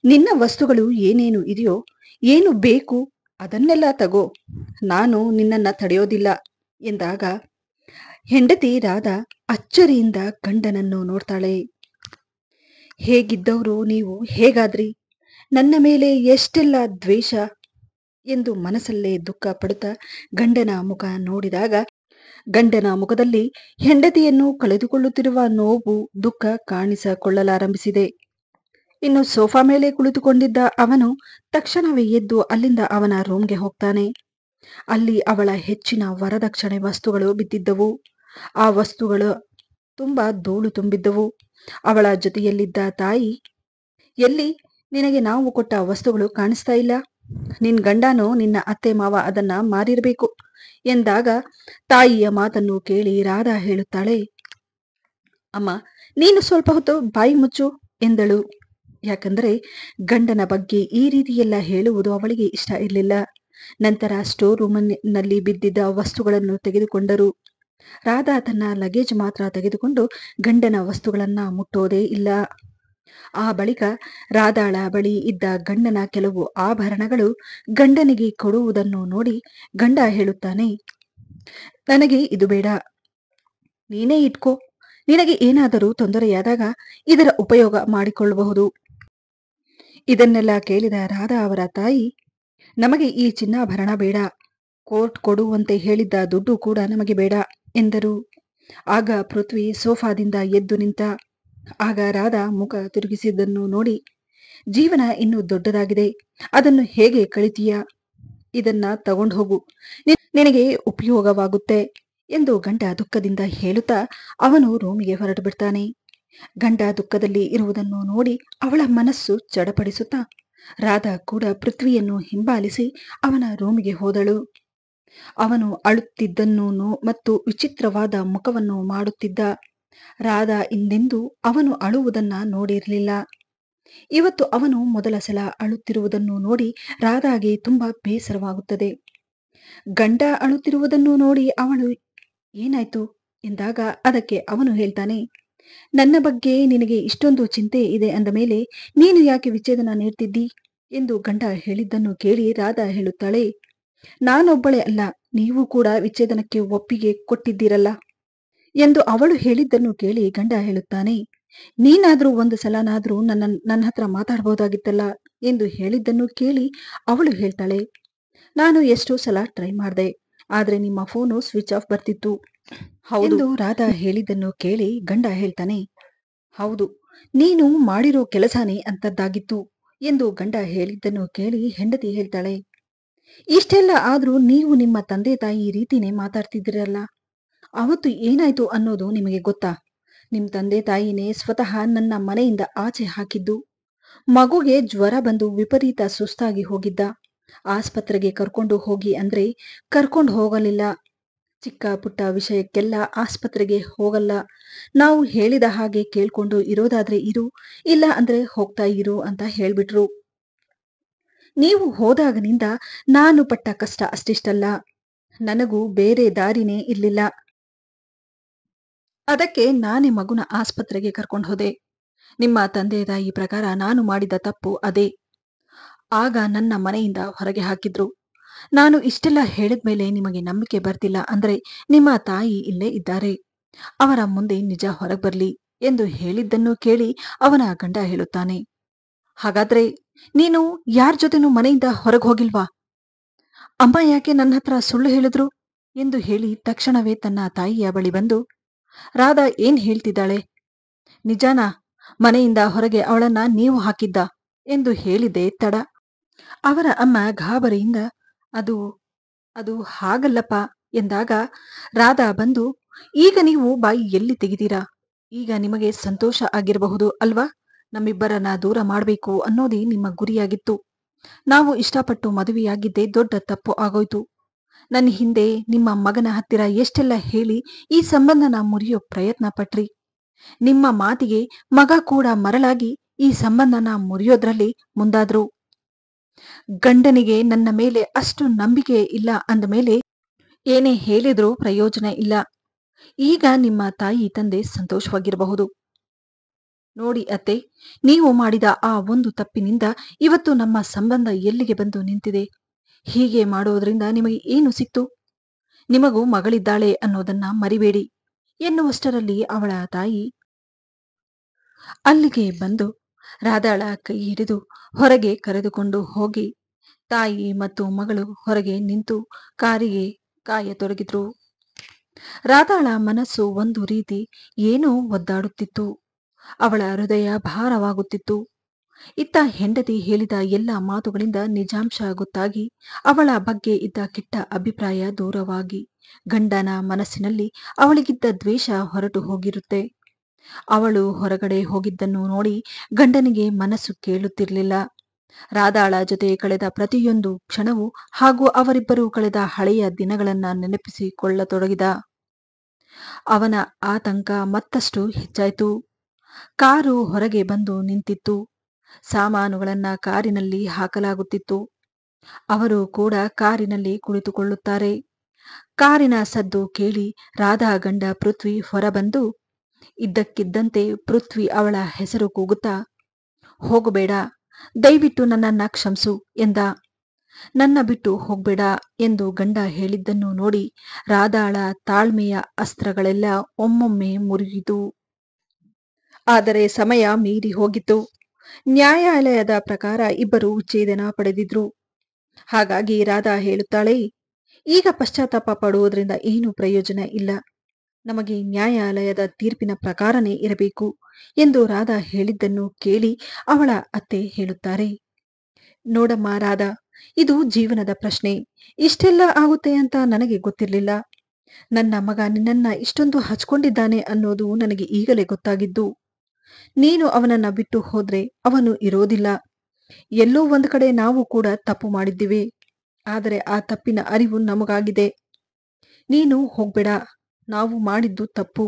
ನಿನ್ನ ವಸ್ತುಗಳು ಏನೇನು ಇದೆಯೋ, ಏನು ಬೇಕು ಅದನ್ನೆಲ್ಲ ತಗೋ, ನಾನು ನಿನ್ನನ್ನ ತಡೆಯೋದಿಲ್ಲ ಎಂದಾಗ ಹೆಂಡತಿ ರಾಧಾ ಅಚ್ಚರಿಯಿಂದ ಗಂಡನನ್ನು ನೋಡ್ತಾಳೆ. ಹೇಗಿದ್ದವರು ನೀವು ಹೇಗಾದ್ರಿ? ನನ್ನ ಮೇಲೆ ಎಷ್ಟೆಲ್ಲ ದ್ವೇಷ ಎಂದು ಮನಸ್ಸಲ್ಲೇ ದುಃಖ ಪಡುತ್ತಾ ಗಂಡನ ಮುಖ ನೋಡಿದಾಗ ಗಂಡನ ಮುಖದಲ್ಲಿ ಹೆಂಡತಿಯನ್ನು ಕಳೆದುಕೊಳ್ಳುತ್ತಿರುವ ನೋವು, ದುಃಖ ಕಾಣಿಸಿಕೊಳ್ಳಲಾರಂಭಿಸಿದೆ. ಇನ್ನು ಸೋಫಾ ಮೇಲೆ ಕುಳಿತುಕೊಂಡಿದ್ದ ಅವನು ತಕ್ಷಣವೇ ಎದ್ದು ಅಲ್ಲಿಂದ ಅವನ ರೂಮ್ಗೆ ಹೋಗ್ತಾನೆ. ಅಲ್ಲಿ ಅವಳ ಹೆಚ್ಚಿನ ವರದಕ್ಷಿಣೆ ವಸ್ತುಗಳು ಬಿದ್ದಿದ್ದವು. ಆ ವಸ್ತುಗಳು ತುಂಬಾ ಧೂಳು ತುಂಬಿದ್ದವು. ಅವಳ ಜೊತೆಯಲ್ಲಿದ್ದ ತಾಯಿ, ಎಲ್ಲಿ ನಿನಗೆ ನಾವು ಕೊಟ್ಟ ವಸ್ತುಗಳು ಕಾಣಿಸ್ತಾ ಇಲ್ಲ? ನಿನ್ ಗಂಡನೋ ನಿನ್ನ ಅತ್ತೆ ಮಾವ ಅದನ್ನ ಮಾರಿರ್ಬೇಕು ಎಂದಾಗ ತಾಯಿಯ ಮಾತನ್ನು ಕೇಳಿ ರಾಧಾ ಹೇಳುತ್ತಾಳೆ, ಅಮ್ಮ, ನೀನು ಸ್ವಲ್ಪ ಹೊತ್ತು ಬಾಯಿ ಮುಚ್ಚು ಎಂದಳು. ಯಾಕಂದ್ರೆ ಗಂಡನ ಬಗ್ಗೆ ಈ ರೀತಿಯೆಲ್ಲ ಹೇಳುವುದು ಅವಳಿಗೆ ಇಷ್ಟ ಇರಲಿಲ್ಲ. ನಂತರ ಸ್ಟೋರ್ ರೂಮಿನಲ್ಲಿ ಬಿದ್ದಿದ್ದ ವಸ್ತುಗಳನ್ನು ತೆಗೆದುಕೊಂಡರು. ರಾಧಾ ತನ್ನ ಲಗೇಜ್ ಮಾತ್ರ ತೆಗೆದುಕೊಂಡು ಗಂಡನ ವಸ್ತುಗಳನ್ನ ಮುಟ್ಟೋದೇ ಇಲ್ಲ. ಆ ಬಳಿಕ ರಾಧಾಳ ಬಳಿ ಇದ್ದ ಗಂಡನ ಕೆಲವು ಆಭರಣಗಳು ಗಂಡನಿಗೆ ಕೊಡುವುದನ್ನು ನೋಡಿ ಗಂಡ ಹೇಳುತ್ತಾನೆ, ನನಗೆ ಇದು ಬೇಡ, ನೀನೇ ಇಟ್ಕೋ. ನಿನಗೆ ಏನಾದರೂ ತೊಂದರೆಯಾದಾಗ ಇದರ ಉಪಯೋಗ ಮಾಡಿಕೊಳ್ಳಬಹುದು. ಇದನ್ನೆಲ್ಲ ಕೇಳಿದ ರಾಧಾ ಅವರ ತಾಯಿ, ನಮಗೆ ಈ ಚಿನ್ನಾಭರಣ ಬೇಡ, ಕೋರ್ಟ್ ಕೊಡುವಂತೆ ಹೇಳಿದ್ದ ದುಡ್ಡು ಕೂಡ ನಮಗೆ ಬೇಡ ಎಂದರು. ಆಗ ಪೃಥ್ವಿ ಸೋಫಾದಿಂದ ಎದ್ದು ನಿಂತ. ಆಗ ರಾಧಾ ಮುಖ ತಿರುಗಿಸಿದ್ದನ್ನು ನೋಡಿ, ಜೀವನ ಇನ್ನೂ ದೊಡ್ಡದಾಗಿದೆ, ಅದನ್ನು ಹೇಗೆ ಕಳಿತೀಯ? ಇದನ್ನ ತಗೊಂಡು ಹೋಗು, ನಿನಗೆ ಉಪಯೋಗವಾಗುತ್ತೆ ಎಂದು ಗಂಡ ದುಃಖದಿಂದ ಹೇಳುತ್ತಾ ಅವನು ರೂಮಿಗೆ ಹೊರಟು ಬಿಡ್ತಾನೆ. ಗಂಡ ದುಃಖದಲ್ಲಿ ಇರುವುದನ್ನು ನೋಡಿ ಅವಳ ಮನಸ್ಸು ಚಡಪಡಿಸುತ್ತಾ ರಾಧಾ ಕೂಡ ಪೃಥ್ವಿಯನ್ನು ಹಿಂಬಾಲಿಸಿ ಅವನ ರೂಮಿಗೆ ಹೋದಳು. ಅವನು ಅಳುತ್ತಿದ್ದನ್ನು ಮತ್ತು ವಿಚಿತ್ರವಾದ ಮುಖವನ್ನು ಮಾಡುತ್ತಿದ್ದ. ರಾಧಾ ಹಿಂದೆಂದೂ ಅವನು ಅಳುವುದನ್ನ ನೋಡಿರಲಿಲ್ಲ. ಇವತ್ತು ಅವನು ಮೊದಲ ಸಲ ಅಳುತ್ತಿರುವುದನ್ನು ನೋಡಿ ರಾಧಾಗೆ ತುಂಬಾ ಬೇಸರವಾಗುತ್ತದೆ. ಗಂಡ ಅಳುತ್ತಿರುವುದನ್ನು ನೋಡಿ ಅವಳು ಏನಾಯ್ತು ಎಂದಾಗ ಅದಕ್ಕೆ ಅವನು ಹೇಳ್ತಾನೆ, ನನ್ನ ಬಗ್ಗೆ ನಿನಗೆ ಇಷ್ಟೊಂದು ಚಿಂತೆ ಇದೆ ಅಂದ ಮೇಲೆ ನೀನು ಯಾಕೆ ವಿಚ್ಛೇದನ ನೀಡ್ತಿದ್ದಿ ಎಂದು ಗಂಡ ಹೇಳಿದ್ದನ್ನು ಕೇಳಿ ರಾಧಾ ಹೇಳುತ್ತಾಳೆ, ನಾನೊಬ್ಬಳೇ ಅಲ್ಲ, ನೀವು ಕೂಡ ವಿಚ್ಛೇದನಕ್ಕೆ ಒಪ್ಪಿಗೆ ಕೊಟ್ಟಿದ್ದೀರಲ್ಲ ಎಂದು ಅವಳು ಹೇಳಿದ್ದನ್ನು ಕೇಳಿ ಗಂಡ ಹೇಳುತ್ತಾನೆ, ನೀನಾದ್ರೂ ಒಂದು ಸಲನಾದ್ರೂ ನನ್ನ ಹತ್ರ ಮಾತಾಡಬಹುದಾಗಿತ್ತಲ್ಲ ಎಂದು ಹೇಳಿದ್ದನ್ನು ಕೇಳಿ ಅವಳು ಹೇಳ್ತಾಳೆ, ನಾನು ಎಷ್ಟೋ ಸಲ ಟ್ರೈ ಮಾಡಿದೆ, ಆದ್ರೆ ನಿಮ್ಮ ಫೋನು ಸ್ವಿಚ್ ಆಫ್ ಬರ್ತಿತ್ತು. ಹೌದು, ರಾಧಾ ಹೇಳಿದ್ದನ್ನು ಕೇಳಿ ಗಂಡ ಹೇಳ್ತಾನೆ, ಹೌದು, ನೀನು ಮಾಡಿರೋ ಕೆಲಸನೇ ಅಂತದ್ದಾಗಿತ್ತು ಎಂದು ಗಂಡ ಹೇಳಿದ್ದನ್ನು ಕೇಳಿ ಹೆಂಡತಿ ಹೇಳ್ತಾಳೆ, ಇಷ್ಟೆಲ್ಲ ಆದ್ರೂ ನೀವು ನಿಮ್ಮ ತಂದೆ ತಾಯಿ ಈ ರೀತಿನೇ ಮಾತಾಡ್ತಿದ್ದೀರಲ್ಲ, ಅವತ್ತು ಏನಾಯ್ತು ಅನ್ನೋದು ನಿಮಗೆ ಗೊತ್ತಾ? ನಿಮ್ ತಂದೆ ತಾಯಿನೇ ಸ್ವತಃ ನನ್ನ ಮನೆಯಿಂದ ಆಚೆ ಹಾಕಿದ್ದು. ಮಗುಗೆ ಜ್ವರ ಬಂದು ವಿಪರೀತ ಸುಸ್ತಾಗಿ ಹೋಗಿದ್ದ. ಆಸ್ಪತ್ರೆಗೆ ಕರ್ಕೊಂಡು ಹೋಗಿ ಅಂದ್ರೆ ಕರ್ಕೊಂಡು ಹೋಗಲಿಲ್ಲ. ಚಿಕ್ಕ ಪುಟ್ಟ ವಿಷಯಕ್ಕೆಲ್ಲ ಆಸ್ಪತ್ರೆಗೆ ಹೋಗಲ್ಲ, ನಾವು ಹೇಳಿದ ಹಾಗೆ ಕೇಳ್ಕೊಂಡು ಇರೋದಾದ್ರೆ ಇರು, ಇಲ್ಲ ಅಂದ್ರೆ ಹೋಗ್ತಾ ಇರು ಅಂತ ಹೇಳ್ಬಿಟ್ರು. ನೀವು ಹೋದಾಗನಿಂದ ನಾನು ಪಟ್ಟ ಕಷ್ಟ ಅಷ್ಟಿಷ್ಟಲ್ಲ, ನನಗೂ ಬೇರೆ ದಾರಿನೇ ಇರ್ಲಿಲ್ಲ. ಅದಕ್ಕೆ ನಾನೇ ಮಗುನ ಆಸ್ಪತ್ರೆಗೆ ಕರ್ಕೊಂಡು ಹೋದೆ. ನಿಮ್ಮ ತಂದೆ ತಾಯಿ ಪ್ರಕಾರ ನಾನು ಮಾಡಿದ ತಪ್ಪು ಅದೇ. ಆಗ ನನ್ನ ಮನೆಯಿಂದ ಹೊರಗೆ ಹಾಕಿದ್ರು. ನಾನು ಇಷ್ಟೆಲ್ಲ ಹೇಳಿದ್ಮೇಲೆ ನಿಮಗೆ ನಂಬಿಕೆ ಬರ್ತಿಲ್ಲ ಅಂದ್ರೆ ನಿಮ್ಮ ತಾಯಿ ಇಲ್ಲೇ ಇದ್ದಾರೆ, ಅವರ ಮುಂದೆ ನಿಜ ಹೊರಗೆ ಬರ್ಲಿ ಎಂದು ಹೇಳಿದ್ದನ್ನು ಕೇಳಿ ಅವನ ಗಂಡ ಹೇಳುತ್ತಾನೆ, ಹಾಗಾದ್ರೆ ನೀನು ಯಾರ ಜೊತೆನೂ ಮನೆಯಿಂದ ಹೊರಗೆ ಹೋಗಿಲ್ವಾ? ಅಮ್ಮ ಯಾಕೆ ನನ್ನ ಹತ್ರ ಸುಳ್ಳು ಹೇಳಿದ್ರು ಎಂದು ಹೇಳಿ ತಕ್ಷಣವೇ ತನ್ನ ತಾಯಿಯ ಬಳಿ ಬಂದು, ರಾಧಾ ಏನ್ ಹೇಳ್ತಿದ್ದಾಳೆ, ನಿಜಾನಾ? ಮನೆಯಿಂದ ಹೊರಗೆ ಅವಳನ್ನ ನೀವು ಹಾಕಿದ್ದ ಎಂದು ಹೇಳಿದೆ ತಡ. ಅವರ ಅಮ್ಮ ಗಾಬರಿಯಿಂದ ಅದು ಅದು ಹಾಗಲ್ಲಪ್ಪ ಎಂದಾಗ ರಾಧಾ ಬಂದು, ಈಗ ನೀವು ಬಾಯಿ ಎಲ್ಲಿ ತೆಗಿತೀರಾ? ಈಗ ನಿಮಗೆ ಸಂತೋಷ ಆಗಿರಬಹುದು ಅಲ್ವಾ? ನಮ್ಮಿಬ್ಬರನ್ನ ದೂರ ಮಾಡಬೇಕು ಅನ್ನೋದೇ ನಿಮ್ಮ ಗುರಿಯಾಗಿತ್ತು. ನಾವು ಇಷ್ಟಪಟ್ಟು ಮದುವೆಯಾಗಿದ್ದೇ ದೊಡ್ಡ ತಪ್ಪು ಆಗೋಯ್ತು. ನನ್ನ ಹಿಂದೆ ನಿಮ್ಮ ಮಗನ ಹತ್ತಿರ ಎಷ್ಟೆಲ್ಲ ಹೇಳಿ ಈ ಸಂಬಂಧನ ಮುರಿಯೋ ಪ್ರಯತ್ನ ಪಟ್ರಿ. ನಿಮ್ಮ ಮಾತಿಗೆ ಮಗ ಕೂಡ ಮರಳಾಗಿ ಈ ಸಂಬಂಧನ ಮುರಿಯೋದ್ರಲ್ಲಿ ಮುಂದಾದ್ರು. ಗಂಡನಿಗೆ ನನ್ನ ಮೇಲೆ ಅಷ್ಟು ನಂಬಿಕೆ ಇಲ್ಲ ಅಂದ ಮೇಲೆ ಏನೇ ಹೇಳಿದ್ರೂ ಪ್ರಯೋಜನ ಇಲ್ಲ. ಈಗ ನಿಮ್ಮ ತಾಯಿ ತಂದೆ ಸಂತೋಷವಾಗಿರಬಹುದು. ನೋಡಿ ಅತ್ತೆ, ನೀವು ಮಾಡಿದ ಆ ಒಂದು ತಪ್ಪಿನಿಂದ ಇವತ್ತು ನಮ್ಮ ಸಂಬಂಧ ಎಲ್ಲಿಗೆ ಬಂದು ನಿಂತಿದೆ. ಹೀಗೆ ಮಾಡೋದ್ರಿಂದ ನಿಮಗೆ ಏನು ಸಿಕ್ತು? ನಿಮಗೂ ಮಗಳಿದ್ದಾಳೆ ಅನ್ನೋದನ್ನ ಮರಿಬೇಡಿ ಎನ್ನುವಷ್ಟರಲ್ಲಿ ಅವಳ ತಾಯಿ ಅಲ್ಲಿಗೆ ಬಂದು ರಾಧಾಳ ಕೈ ಹಿಡಿದು ಹೊರಗೆ ಕರೆದುಕೊಂಡು ಹೋಗಿ ತಾಯಿ ಮತ್ತು ಮಗಳು ಹೊರಗೆ ನಿಂತು ಕಾರಿಗೆ ಕಾಯತೊಡಗಿದ್ರು. ರಾಧಾಳ ಮನಸ್ಸು ಒಂದು ರೀತಿ ಏನೋ ಒದ್ದಾಡುತ್ತಿತ್ತು. ಅವಳ ಹೃದಯ ಭಾರವಾಗುತ್ತಿತ್ತು. ಇತ್ತ ಹೆಂಡತಿ ಹೇಳಿದ ಎಲ್ಲ ಮಾತುಗಳಿಂದ ನಿಜಾಂಶ ಗೊತ್ತಾಗಿ ಅವಳ ಬಗ್ಗೆ ಇದ್ದ ಕೆಟ್ಟ ಅಭಿಪ್ರಾಯ ದೂರವಾಗಿ ಗಂಡನ ಮನಸ್ಸಿನಲ್ಲಿ ಅವಳಿಗಿದ್ದ ದ್ವೇಷ ಹೊರಟು ಹೋಗಿರುತ್ತೆ. ಅವಳು ಹೊರಗಡೆ ಹೋಗಿದ್ದನ್ನು ನೋಡಿ ಗಂಡನಿಗೆ ಮನಸ್ಸು ಕೇಳುತ್ತಿರಲಿಲ್ಲ. ರಾಧಾಳ ಜೊತೆ ಕಳೆದ ಪ್ರತಿಯೊಂದು ಕ್ಷಣವೂ ಹಾಗೂ ಅವರಿಬ್ಬರು ಕಳೆದ ಹಳೆಯ ದಿನಗಳನ್ನ ನೆನಪಿಸಿಕೊಳ್ಳತೊಡಗಿದ. ಅವನ ಆತಂಕ ಮತ್ತಷ್ಟು ಹೆಚ್ಚಾಯ್ತು. ಕಾರು ಹೊರಗೆ ಬಂದು ನಿಂತಿತ್ತು. ಸಾಮಾನುಗಳನ್ನ ಕಾರಿನಲ್ಲಿ ಹಾಕಲಾಗುತ್ತಿತ್ತು. ಅವರು ಕೂಡ ಕಾರಿನಲ್ಲಿ ಕುಳಿತುಕೊಳ್ಳುತ್ತಾರೆ. ಕಾರಿನ ಸದ್ದು ಕೇಳಿ ರಾಧಾ ಗಂಡ ಪೃಥ್ವಿ ಹೊರಬಂದು ಇದ್ದಕ್ಕಿದ್ದಂತೆ ಪೃಥ್ವಿ ಅವಳ ಹೆಸರು ಕೂಗುತ್ತಾ, ಹೋಗಬೇಡ, ದಯವಿಟ್ಟು ನನ್ನನ್ನ ಕ್ಷಮಿಸು ಎಂದ. ನನ್ನ ಬಿಟ್ಟು ಹೋಗ್ಬೇಡ ಎಂದು ಗಂಡ ಹೇಳಿದ್ದನ್ನು ನೋಡಿ ರಾಧಾಳ ತಾಳ್ಮೆಯ ಅಸ್ತ್ರಗಳೆಲ್ಲ ಒಮ್ಮೊಮ್ಮೆ ಮುರಿಯಿತು. ಆದರೆ ಸಮಯ ಮೀರಿ ಹೋಗಿತ್ತು. ನ್ಯಾಯಾಲಯದ ಪ್ರಕಾರ ಇಬ್ಬರು ವಿಚ್ಛೇದನ ಪಡೆದಿದ್ರು. ಹಾಗಾಗಿ ರಾಧಾ ಹೇಳುತ್ತಾಳೆ, ಈಗ ಪಶ್ಚಾತ್ತಾಪ ಪಡುವುದರಿಂದ ಏನು ಪ್ರಯೋಜನ ಇಲ್ಲ, ನಮಗೆ ನ್ಯಾಯಾಲಯದ ತೀರ್ಪಿನ ಪ್ರಕಾರನೇ ಇರಬೇಕು ಎಂದು ರಾಧಾ ಹೇಳಿದ್ದನ್ನು ಕೇಳಿ ಅವಳ ಅತ್ತೆ ಹೇಳುತ್ತಾರೆ, ನೋಡಮ್ಮ ರಾಧಾ, ಇದು ಜೀವನದ ಪ್ರಶ್ನೆ. ಇಷ್ಟೆಲ್ಲ ಆಗುತ್ತೆ ಅಂತ ನನಗೆ ಗೊತ್ತಿರಲಿಲ್ಲ. ನನ್ನ ಮಗ ನಿನ್ನನ್ನ ಇಷ್ಟೊಂದು ಹಚ್ಕೊಂಡಿದ್ದಾನೆ ಅನ್ನೋದು ನನಗೆ ಈಗಲೇ ಗೊತ್ತಾಗಿದ್ದು. ನೀನು ಅವನನ್ನ ಬಿಟ್ಟು ಹೋದ್ರೆ ಅವನು ಇರೋದಿಲ್ಲ. ಎಲ್ಲೋ ಒಂದು ಕಡೆ ನಾವು ಕೂಡ ತಪ್ಪು ಮಾಡಿದ್ದೀವಿ. ಆದರೆ ಆ ತಪ್ಪಿನ ಅರಿವು ನಮಗಾಗಿದೆ. ನೀನು ಹೋಗ್ಬೇಡ, ನಾವು ಮಾಡಿದ್ದು ತಪ್ಪು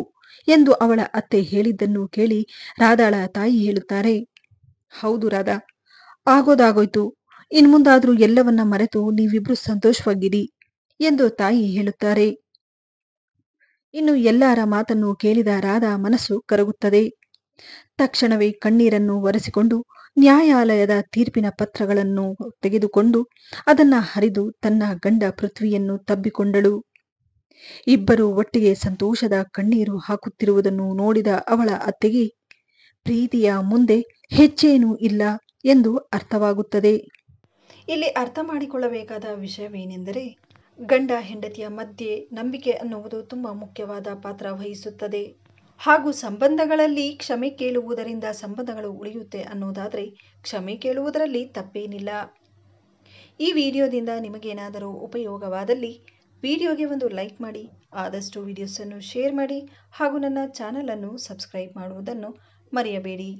ಎಂದು ಅವಳ ಅತ್ತೆ ಹೇಳಿದ್ದನ್ನು ಕೇಳಿ ರಾಧಾಳ ತಾಯಿ ಹೇಳುತ್ತಾರೆ, ಹೌದು ರಾಧಾ, ಆಗೋದಾಗೋಯ್ತು. ಇನ್ಮುಂದಾದ್ರೂ ಎಲ್ಲವನ್ನ ಮರೆತು ನೀವಿಬ್ರು ಸಂತೋಷವಾಗಿರಿ ಎಂದು ತಾಯಿ ಹೇಳುತ್ತಾರೆ. ಇನ್ನು ಎಲ್ಲರ ಮಾತನ್ನು ಕೇಳಿದ ರಾಧಾ ಮನಸ್ಸು ಕರಗುತ್ತದೆ. ತಕ್ಷಣವೇ ಕಣ್ಣೀರನ್ನು ಒರೆಸಿಕೊಂಡು ನ್ಯಾಯಾಲಯದ ತೀರ್ಪಿನ ಪತ್ರಗಳನ್ನು ತೆಗೆದುಕೊಂಡು ಅದನ್ನ ಹರಿದು ತನ್ನ ಗಂಡ ಪೃಥ್ವಿಯನ್ನು ತಬ್ಬಿಕೊಂಡಳು. ಇಬ್ಬರು ಒಟ್ಟಿಗೆ ಸಂತೋಷದ ಕಣ್ಣೀರು ಹಾಕುತ್ತಿರುವುದನ್ನು ನೋಡಿದ ಅವಳ ಅತ್ತೆಗೆ ಪ್ರೀತಿಯ ಮುಂದೆ ಹೆಚ್ಚೇನೂ ಇಲ್ಲ ಎಂದು ಅರ್ಥವಾಗುತ್ತದೆ. ಇಲ್ಲಿ ಅರ್ಥ ಮಾಡಿಕೊಳ್ಳಬೇಕಾದ ವಿಷಯವೇನೆಂದರೆ, ಗಂಡ ಹೆಂಡತಿಯ ಮಧ್ಯೆ ನಂಬಿಕೆ ಅನ್ನುವುದು ತುಂಬಾ ಮುಖ್ಯವಾದ ಪಾತ್ರ ವಹಿಸುತ್ತದೆ. ಹಾಗೂ ಸಂಬಂಧಗಳಲ್ಲಿ ಕ್ಷಮೆ ಕೇಳುವುದರಿಂದ ಸಂಬಂಧಗಳು ಉಳಿಯುತ್ತೆ ಅನ್ನೋದಾದರೆ ಕ್ಷಮೆ ಕೇಳುವುದರಲ್ಲಿ ತಪ್ಪೇನಿಲ್ಲ. ಈ ವಿಡಿಯೋದಿಂದ ನಿಮಗೇನಾದರೂ ಉಪಯೋಗವಾದಲ್ಲಿ ವಿಡಿಯೋಗೆ ಒಂದು ಲೈಕ್ ಮಾಡಿ, ಆದಷ್ಟು ವಿಡಿಯೋಸನ್ನು ಶೇರ್ ಮಾಡಿ ಹಾಗೂ ನನ್ನ ಚಾನಲನ್ನು ಸಬ್ಸ್ಕ್ರೈಬ್ ಮಾಡುವುದನ್ನು ಮರೆಯಬೇಡಿ.